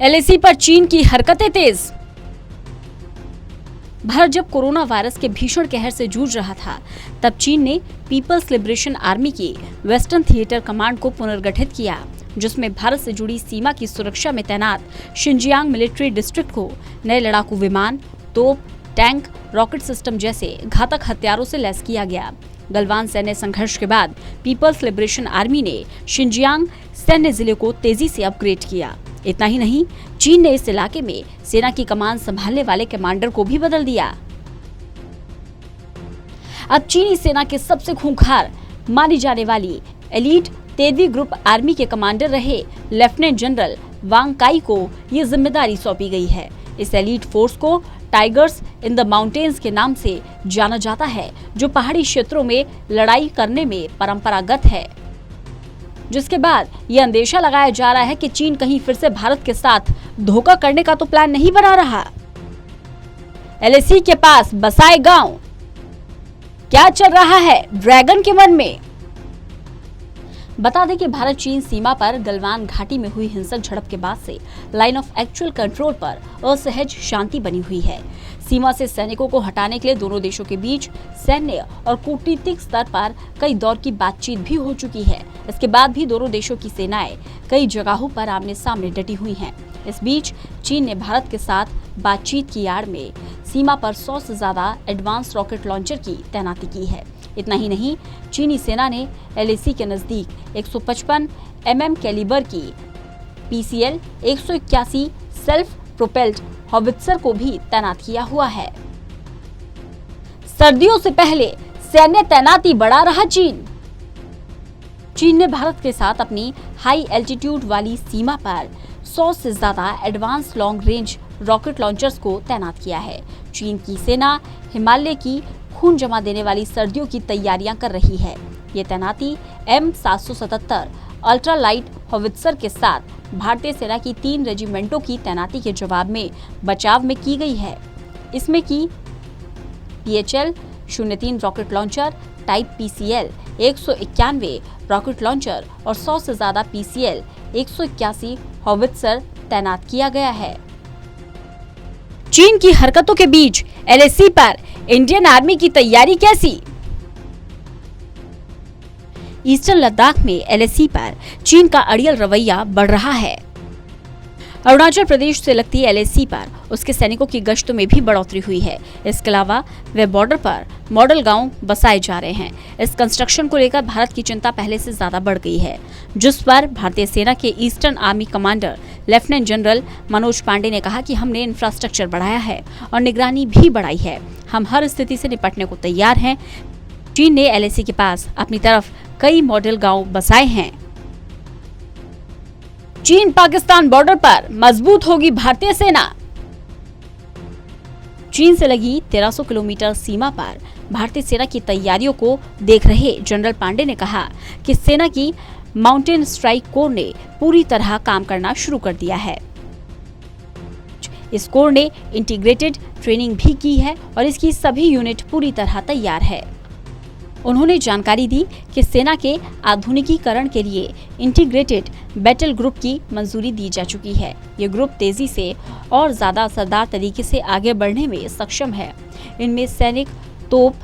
LAC पर चीन की हरकतें तेज। भारत जब कोरोना वायरस के भीषण कहर से जूझ रहा था, तब चीन ने पीपल्स लिबरेशन आर्मी की वेस्टर्न थिएटर कमांड को पुनर्गठित किया, जिसमें भारत से जुड़ी सीमा की सुरक्षा में तैनात शिनजियांग मिलिट्री डिस्ट्रिक्ट को नए लड़ाकू विमान, तोप, टैंक, रॉकेट सिस्टम जैसे घातक हथियारों से लैस किया गया। गलवान सैन्य संघर्ष के बाद पीपल्स लिबरेशन आर्मी ने शिनजियांग सैन्य जिले को तेजी से अपग्रेड किया। इतना ही नहीं, चीन ने इस इलाके में सेना की कमान संभालने वाले कमांडर को भी बदल दिया। अब चीनी सेना के सबसे खूंखार मानी जाने वाली एलीट तेदी ग्रुप आर्मी के कमांडर रहे लेफ्टिनेंट जनरल वांग काई को ये जिम्मेदारी सौंपी गई है। इस एलीट फोर्स को टाइगर्स इन द माउंटेन्स के नाम से जाना जाता है, जो पहाड़ी क्षेत्रों में लड़ाई करने में परंपरागत है, जिसके बाद यह अंदेशा लगाया जा रहा है कि चीन कहीं फिर से भारत के साथ धोखा करने का तो प्लान नहीं बना रहा। एलएसी के पास बसाए गांव, क्या चल रहा है ड्रैगन के मन में? बता दें कि भारत चीन सीमा पर गलवान घाटी में हुई हिंसक झड़प के बाद से लाइन ऑफ एक्चुअल कंट्रोल पर असहज शांति बनी हुई है। सीमा से सैनिकों को हटाने के लिए दोनों देशों के बीच सैन्य और कूटनीतिक स्तर पर कई दौर की बातचीत भी हो चुकी है। इसके बाद भी दोनों देशों की सेनाएं कई जगहों पर आमने सामने डटी हुई हैं। इस बीच चीन ने भारत के साथ बातचीत की आड़ में सीमा पर 100 से ज्यादा एडवांस रॉकेट लॉन्चर की तैनाती की है। इतना ही नहीं, चीनी सेना ने एलएसी के नजदीक 155 mm कैलिबर की PCL 181 सेल्फ प्रोपेल्ड हॉवित्जर को भी तैनात किया हुआ है। सर्दियों से पहले सैन्य तैनाती बढ़ा रहा चीन। चीन ने भारत के साथ अपनी हाई एल्टीट्यूड वाली सीमा पर 100 से ज्यादा advance long range rocket launchers को तैनात किया है। चीन की सेना हिमालय की खून जमा देने वाली सर्दियों की तैयारियां कर रही है। ये तैनाती M777 अल्ट्रा लाइट हॉवित्जर के साथ भारतीय सेना की 3 रेजिमेंटों की तैनाती के जवाब में बचाव में की गई है। इसमें की PHL 03 rocket launcher, type PCL 191 rocket launcher और 100 से ज्यादा PCL 181 हॉवित्जर तैनात किया गया है। चीन की हरकतों के बीच एलएसी पर इंडियन आर्मी की तैयारी कैसी? ईस्टर्न लद्दाख में एलएसी पर चीन का अड़ियल रवैया बढ़ रहा है। अरुणाचल प्रदेश से लगती एलएसी पर उसके सैनिकों की गश्त में भी बढ़ोतरी हुई है। इसके अलावा वे बॉर्डर पर मॉडल गांव बसाए जा रहे हैं। इस कंस्ट्रक्शन को लेकर भारत की चिंता पहले से ज्यादा बढ़ गई है, जिस पर भारतीय सेना के Eastern Army commander lieutenant general Manoj Pande ने कहा कि हमने इंफ्रास्ट्रक्चर बढ़ाया है और निगरानी भी बढ़ाई है। हम हर स्थिति से निपटने को तैयार हैं। चीन ने एलएसी के पास अपनी तरफ कई मॉडल गांव बसाए हैं। चीन पाकिस्तान बॉर्डर पर मजबूत होगी भारतीय सेना। चीन से लगी 1300 किलोमीटर सीमा पर भारतीय सेना की तैयारियों को देख रहे जनरल पांडे ने कहा कि सेना की माउंटेन स्ट्राइक कोर ने पूरी तरह काम करना शुरू कर दिया है। इस कोर ने इंटीग्रेटेड ट्रेनिंग भी की है और इसकी सभी यूनिट पूरी तरह तैयार है। उन्होंने जानकारी दी कि सेना के आधुनिकीकरण के लिए इंटीग्रेटेड बैटल ग्रुप की मंजूरी दी जा चुकी है। ये ग्रुप तेजी से और ज्यादा असरदार तरीके से आगे बढ़ने में सक्षम है। इनमें सैनिक, तोप,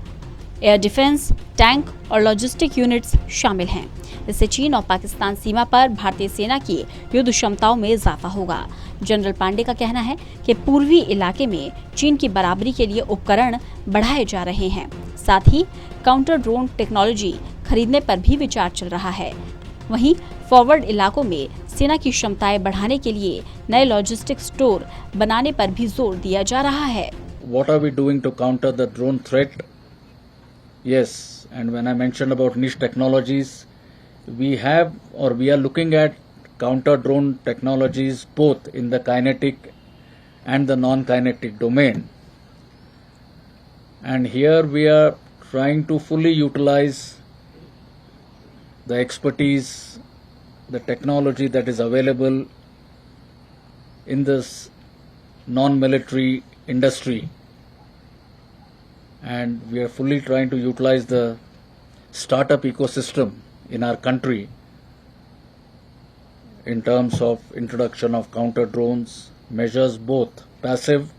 एयर डिफेंस, टैंक और लॉजिस्टिक यूनिट्स शामिल हैं। इससे चीन और पाकिस्तान सीमा पर भारतीय सेना की युद्ध क्षमताओं में इजाफा होगा। जनरल पांडे का कहना है कि पूर्वी इलाके में चीन की बराबरी के लिए उपकरण बढ़ाए जा रहे हैं। साथ ही काउंटर ड्रोन टेक्नोलॉजी खरीदने पर भी विचार चल रहा है। वहीं फॉरवर्ड इलाकों में सेना की क्षमताएं बढ़ाने के लिए नए लॉजिस्टिक स्टोर बनाने पर भी जोर दिया जा रहा है। What are we doing to counter the drone threat? Yes, and when I mentioned about niche technologies, we are looking at counter drone technologies both in the kinetic and the non-kinetic domain. And here we are trying to fully utilize the expertise, the technology that is available in this non-military industry, and we are fully trying to utilize the startup ecosystem in our country in terms of introduction of counter drones measures both passive,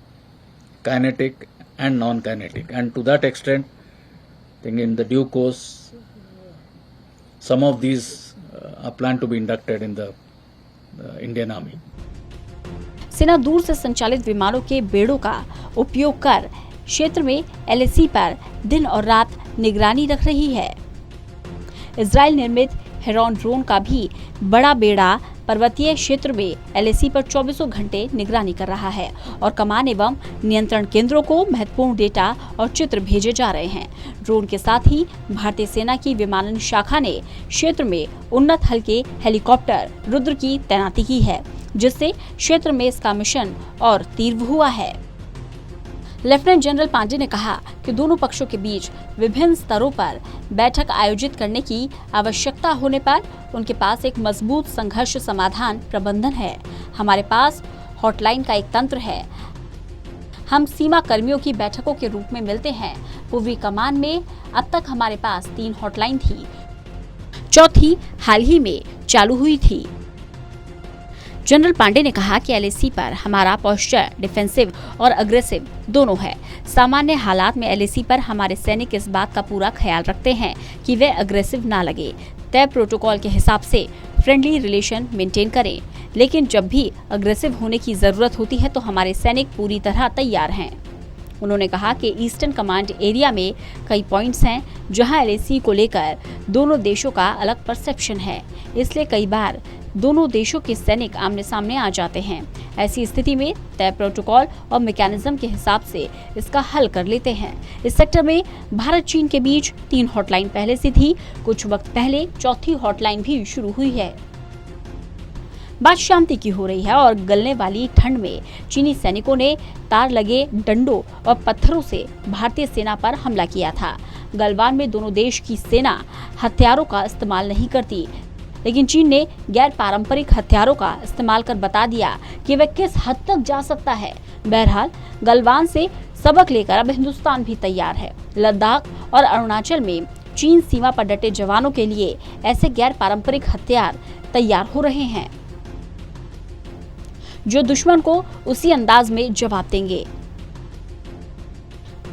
kinetic and non-kinetic, and to that extent, I think in the due course, some of these are planned to be inducted in the Indian Army. सेना दूर से संचालित विमानों के बेड़ों का उपयोग कर क्षेत्र में LAC पर दिन और रात निगरानी रख रही है। इजराइल निर्मित हेरॉन ड्रोन का भी बड़ा बेड़ा पर्वतीय क्षेत्र में LAC पर 24 घंटे निगरानी कर रहा है और कमान एवं नियंत्रण केंद्रों को महत्वपूर्ण डेटा और चित्र भेजे जा रहे हैं। ड्रोन के साथ ही भारतीय सेना की विमानन शाखा ने क्षेत्र में उन्नत हल्के हेलीकॉप्टर रुद्र की तैनाती की है, जिससे क्षेत्र में इसका मिशन और तीव्र हुआ है। लेफ्टिनेंट जनरल पांडे ने कहा कि दोनों पक्षों के बीच विभिन्न स्तरों पर बैठक आयोजित करने की आवश्यकता होने पर उनके पास एक मजबूत संघर्ष समाधान प्रबंधन है। हमारे पास हॉटलाइन का एक तंत्र है। हम सीमा कर्मियों की बैठकों के रूप में मिलते हैं। पूर्वी कमान में अब तक हमारे पास 3 हॉटलाइन थी, चौथी हाल ही में चालू हुई थी। जनरल पांडे ने कहा कि LAC पर हमारा पोस्चर डिफेंसिव और अग्रेसिव दोनों है। सामान्य हालात में LAC पर हमारे सैनिक इस बात का पूरा ख्याल रखते हैं कि वे अग्रेसिव ना लगे, तय प्रोटोकॉल के हिसाब से फ्रेंडली रिलेशन मेंटेन करें। लेकिन जब भी अग्रेसिव होने की जरूरत होती है तो हमारे सैनिक पूरी तरह तैयार हैं। उन्होंने कहा कि ईस्टर्न कमांड एरिया में कई पॉइंट्स हैं जहां LAC को लेकर दोनों देशों का अलग परसेप्शन है, इसलिए कई बार दोनों देशों के सैनिक आमने सामने आ जाते हैं। ऐसी स्थिति में तय प्रोटोकॉल और मैकेनिज्म के हिसाब से इसका हल कर लेते हैं। इस सेक्टर में भारत चीन के बीच 3 हॉटलाइन पहले से थी। कुछ वक्त पहले चौथी हॉटलाइन भी शुरू हुई है। बात शांति की हो रही है और गलने वाली ठंड में चीनी सैनिकों ने तार लगे डंडों और पत्थरों से भारतीय सेना पर हमला किया था। गलवान में दोनों देश की सेना हथियारों का इस्तेमाल नहीं करती, लेकिन चीन ने गैर पारंपरिक हथियारों का इस्तेमाल कर बता दिया कि वह किस हद तक जा सकता है। बहरहाल गलवान से सबक लेकर अब हिंदुस्तान भी तैयार है। लद्दाख और अरुणाचल में चीन सीमा पर डटे जवानों के लिए ऐसे गैर पारंपरिक हथियार तैयार हो रहे हैं जो दुश्मन को उसी अंदाज में जवाब देंगे।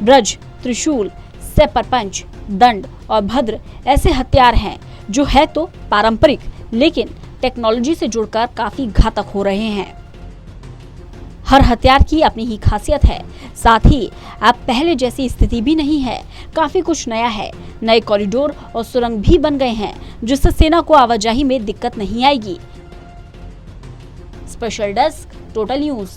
ब्रज, त्रिशूल, सेपरपंच, दंड और भद्र ऐसे हथियार हैं जो है तो पारंपरिक लेकिन टेक्नोलॉजी से जुड़कर काफी घातक हो रहे हैं। हर हथियार की अपनी ही खासियत है। साथ ही अब पहले जैसी स्थिति भी नहीं है, काफी कुछ नया है। नए कॉरिडोर और सुरंग भी बन गए हैं जिससे सेना को आवाजाही में दिक्कत नहीं आएगी। Special desk, total news.